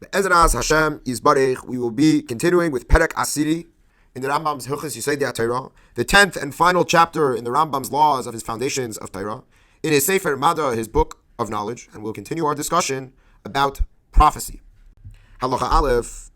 Be'ezanas Hashem Yisbarech, we will be continuing with Perek Asiri in the Rambam's Hilchos Yesodei Torah, the 10th and final chapter in the Rambam's laws of his foundations of Torah, in his Sefer Mada, his book of knowledge, and we'll continue our discussion about prophecy. Halacha Aleph.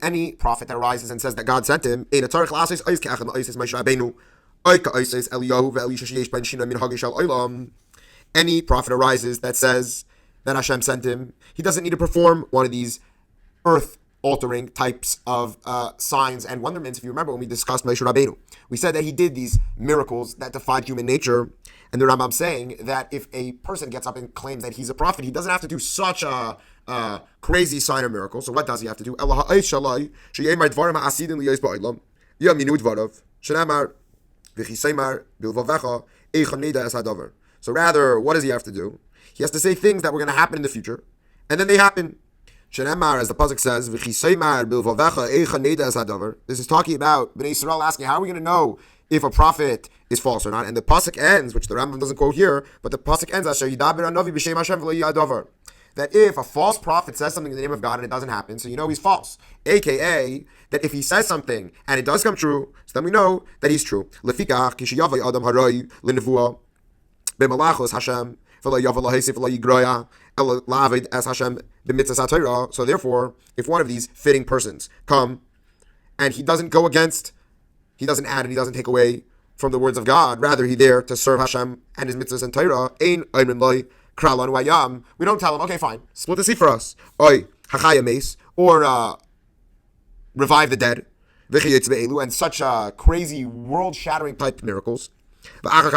Any prophet that arises and says that God sent him, any prophet arises that says that Hashem sent him, he doesn't need to perform one of these earth-altering types of signs and wonderments. If you remember when we discussed Moshe Rabbeinu, we said that he did these miracles that defied human nature, and the Rambam saying that if a person gets up and claims that he's a prophet, he doesn't have to do such a crazy sign or miracle. So what does he have to do? So rather, what does he have to do? He has to say things that were going to happen in the future, and then they happen. As the pasuk says, this is talking about Bnei Yisrael asking, how are we going to know if a prophet is false or not? And the pasuk ends, which the Rambam doesn't quote here, but the pasuk ends, that if a false prophet says something in the name of God and it doesn't happen, so you know he's false. AKA, that if he says something and it does come true, so then we know that he's true. So therefore, if one of these fitting persons come and he doesn't go against, he doesn't add and he doesn't take away from the words of God, rather he there to serve Hashem and his mitzvahs and Torah, we don't tell him, okay, fine, split the sea for us, or revive the dead, and such crazy world-shattering type miracles. Rather,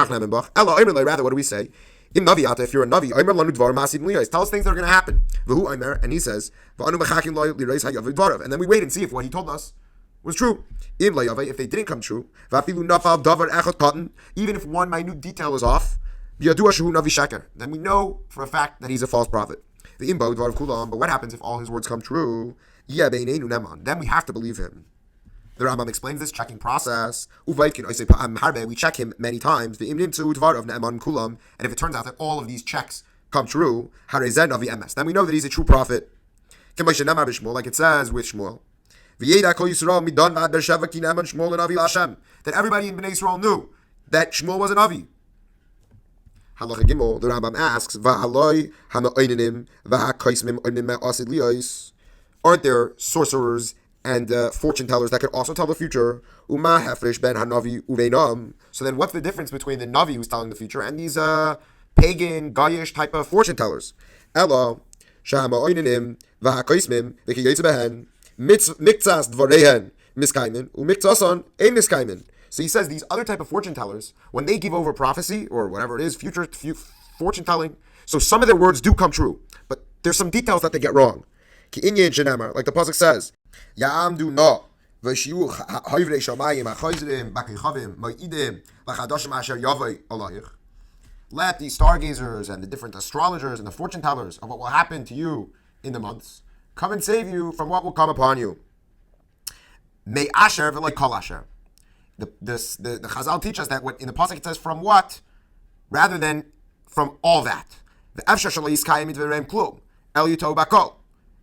what do we say? If you're a Navi, tell us things that are going to happen. And he says, and then we wait and see if what he told us was true. If they didn't come true, even if one minute detail was off, then we know for a fact that he's a false prophet. But what happens if all his words come true? Then we have to believe him. The Rambam explains this checking process. We check him many times. And if it turns out that all of these checks come true, then we know that he's a true prophet. Like it says with Shmuel. That everybody in Bnei Yisrael knew that Shmuel was an Avi. Halacha Gimel, the Rambam asks, aren't there sorcerers and fortune tellers that could also tell the future? So then what's the difference between the Navi who's telling the future and these pagan, Goyish type of fortune tellers? So he says these other type of fortune tellers, when they give over prophecy or whatever it is, future fortune telling, so some of their words do come true, but there's some details that they get wrong. Like the pasuk says, let the stargazers and the different astrologers and the fortune tellers of what will happen to you in the months come and save you from what will come upon you. May asher v'loi kol asher. The Chazal teach us that what in the pasuk it says from what, rather than from all that. And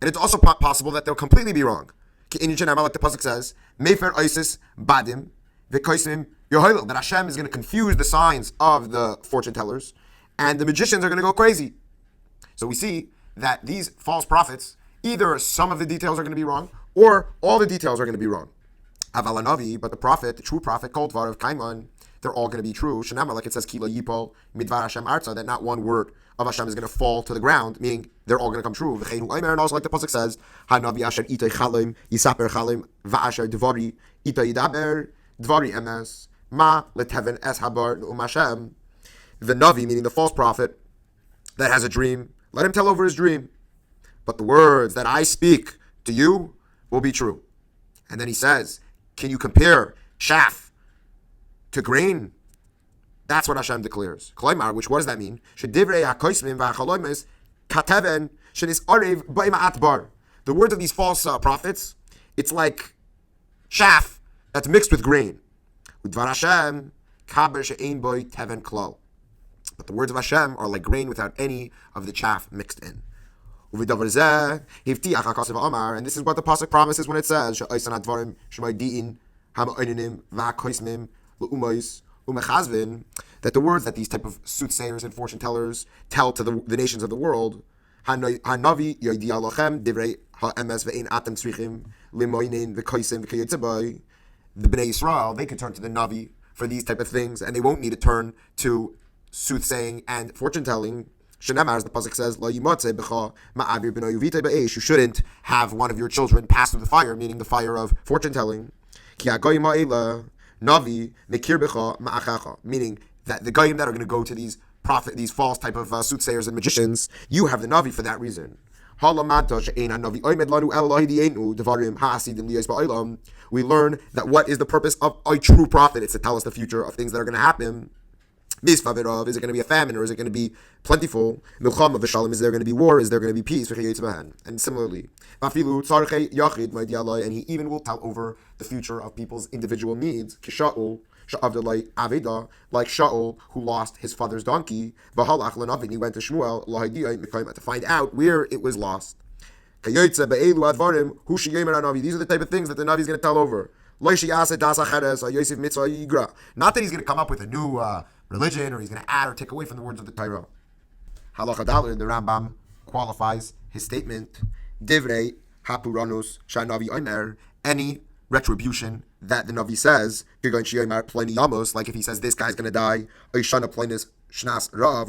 it's also possible that they'll completely be wrong. Like the pasuk says, Mefer Isis Badim v'Koisim Yohelil, that Hashem is going to confuse the signs of the fortune tellers, and the magicians are going to go crazy. So we see that these false prophets, either some of the details are going to be wrong, or all the details are going to be wrong. Aval Navi, but the prophet, the true prophet, called Dvar of Kaiman, they're all going to be true. Shanama, like it says, Kila Yipol Midvar Hashem Arza, that not one word of Hashem is going to fall to the ground, meaning they're all going to come true. And also, like the pasuk says, Hanavi Asher Itay Chalim Yisaper Chalim Va'asher Dvari Itay Yidaber Dvari Emes Ma Leteven Es Habar Umashem. The Navi, meaning the false prophet that has a dream, let him tell over his dream. But the words that I speak to you will be true. And then he says, can you compare chaff to grain? That's what Hashem declares. Which what does that mean? The words of these false prophets, it's like chaff that's mixed with grain. But the words of Hashem are like grain without any of the chaff mixed in. And this is what the pasuk promises when it says that the words that these type of soothsayers and fortune tellers tell to the nations of the world, the Bnei Yisrael, they can turn to the Navi for these type of things, and they won't need to turn to soothsaying and fortune telling. Shenamar, as the pasuk says, you shouldn't have one of your children pass through the fire, meaning the fire of fortune telling. Meaning that the goyim that are going to go to these false type of soothsayers and magicians, you have the Navi for that reason. We learn that what is the purpose of a true prophet? It's to tell us the future of things that are going to happen. Is it going to be a famine or is it going to be plentiful? Is there going to be war? Is there going to be peace? And similarly, and he even will tell over the future of people's individual needs. Like Shaul, who lost his father's donkey, and he went to Shmuel to find out where it was lost. These are the type of things that the Navi is going to tell over. Not that he's going to come up with a new religion, or he's going to add or take away from the words of the Torah. Halacha Dalet, the Rambam qualifies his statement. Divrei hapuranus sha'navi omer, any retribution that the Navi says, like if he says this guy's going to die, or he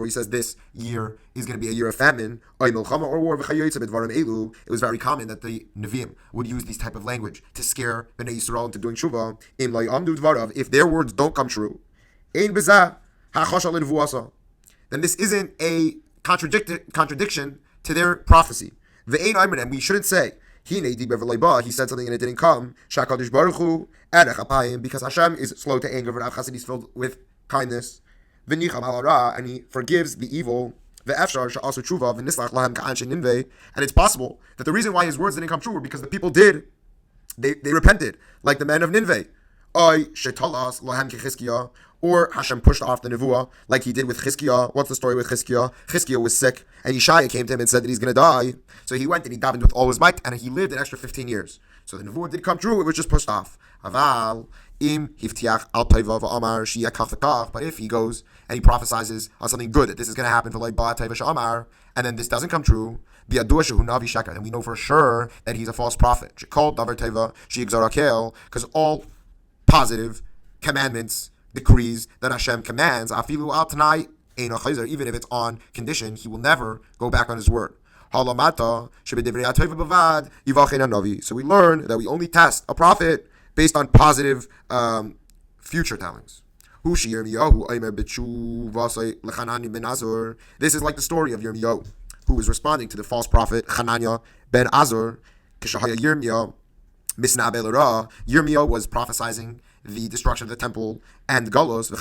says this year is going to be a year of famine, or war. It was very common that the Nevi'im would use these type of language to scare Bnei Yisrael into doing tshuva. If their words don't come true, then this isn't a contradiction to their prophecy. And we shouldn't say, he said something and it didn't come, because Hashem is slow to anger, but he's filled with kindness, and he forgives the evil. And it's possible that the reason why his words didn't come true were because the people they repented, like the men of Nineveh. Or Hashem pushed off the nevuah, like he did with Chizkiah. What's the story with Chizkiah? Chizkiah was sick, and Yeshaya came to him and said that he's going to die. So he went and he davened with all his might, and he lived an extra 15 years. So the nevuah did come true, it was just pushed off. But if he goes and he prophesizes on something good, that this is going to happen for like and then this doesn't come true, then we know for sure that he's a false prophet. Because all positive commandments, decrees that Hashem commands, even if it's on condition, he will never go back on his word. So we learn that we only test a prophet based on positive future tellings. This is like the story of Yirmiyahu, who was responding to the false prophet Hananiah ben Azur. Yirmiyahu was prophesizing the destruction of the temple and Golos, and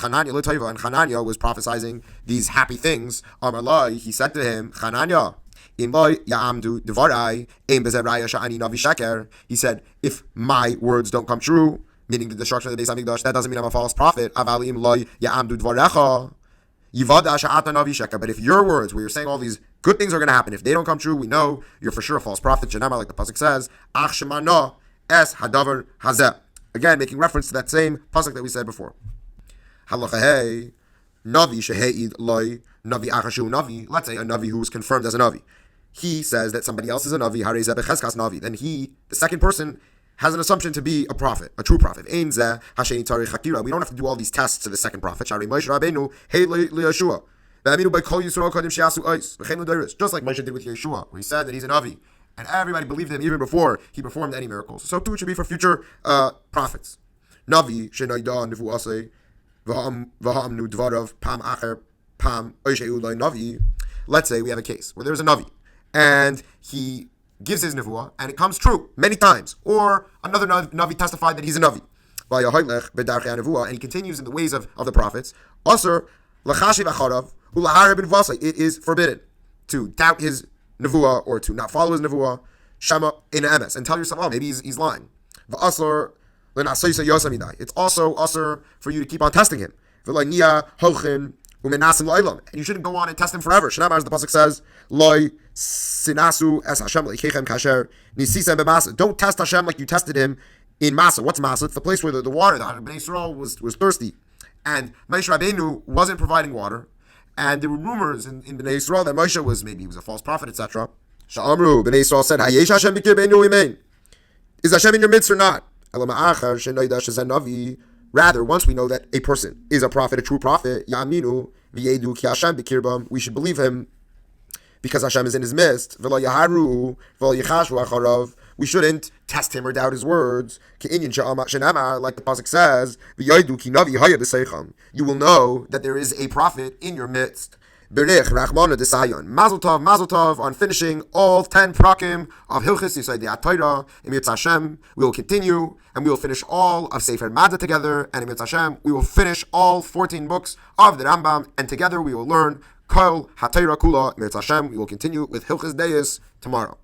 Hananiah was prophesizing these happy things. He said to him, Hananiah, he said, if my words don't come true, meaning the destruction of the Beis Hamikdash, that doesn't mean I'm a false prophet. But if your words, where you're saying all these good things are going to happen, if they don't come true, we know you're for sure a false prophet. Like the pasuk says, es hadavar hazeh. Again, making reference to that same pasuk that we said before. Halacha hey, navi sheheid loy navi achashu navi. Let's say a navi who was confirmed as a navi. He says that somebody else is a navi. Harei zeh becheskas navi. Then he, the second person, has an assumption to be a prophet, a true prophet. Ein zeh hasheni tarich hakira. We don't have to do all these tests to the second prophet. Shari Moshe Rabbeinu hey leYeshua. Just like Moshe did with Yeshua, where he said that he's a navi. And everybody believed him even before he performed any miracles. So too it should be for future prophets. Navi shenaida nevuasei v'ha'amnu dvarav pam acher pam oisheu loy navi. Let's say we have a case where there's a navi, and he gives his nevuah, and it comes true many times. Or another navi testified that he's a navi. And he continues in the ways of the prophets. It is forbidden to doubt his nevuah or to not follow his nevuah. Shama in emes, and tell yourself, oh, maybe he's lying. It's also usher for you to keep on testing him. And you shouldn't go on and test him forever. Shnamar, as the pasuk says, Loi sinasu es Hashem leikechem kasher nisisem b'masa. Don't test Hashem like you tested him in Masa. What's Masa? It's the place where the water, the Bnei Yisrael was thirsty. And Moshe Rabbeinu wasn't providing water. And there were rumors in Bnei Yisrael that Moshe was a false prophet, etc. Sha'amru, Bnei Yisrael said, Hayesh Hashem b'kir beinu imein. Is Hashem in your midst or not? Rather, once we know that a person is a prophet, a true prophet, Yaminu v'yedu ki Hashem b'kirbam, we should believe him because Hashem is in his midst. V'lo yaharu v'lo yichashvu acharav. We shouldn't test him or doubt his words. Like the pasuk says, v'yedu ki navi haya b'seicham. You will know that there is a prophet in your midst. Berich Rachmana Desayon. Mazel Tov on finishing all 10 prakim of Hilchos Yesodei Hatorah. Emirtz Hashem, we will continue and we will finish all of Sefer Madda together. And Emirtz Hashem, we will finish all 14 books of the Rambam, and together we will learn Kol Hatorah Kula. Emirtz Hashem, we will continue with Hilchos Deis tomorrow.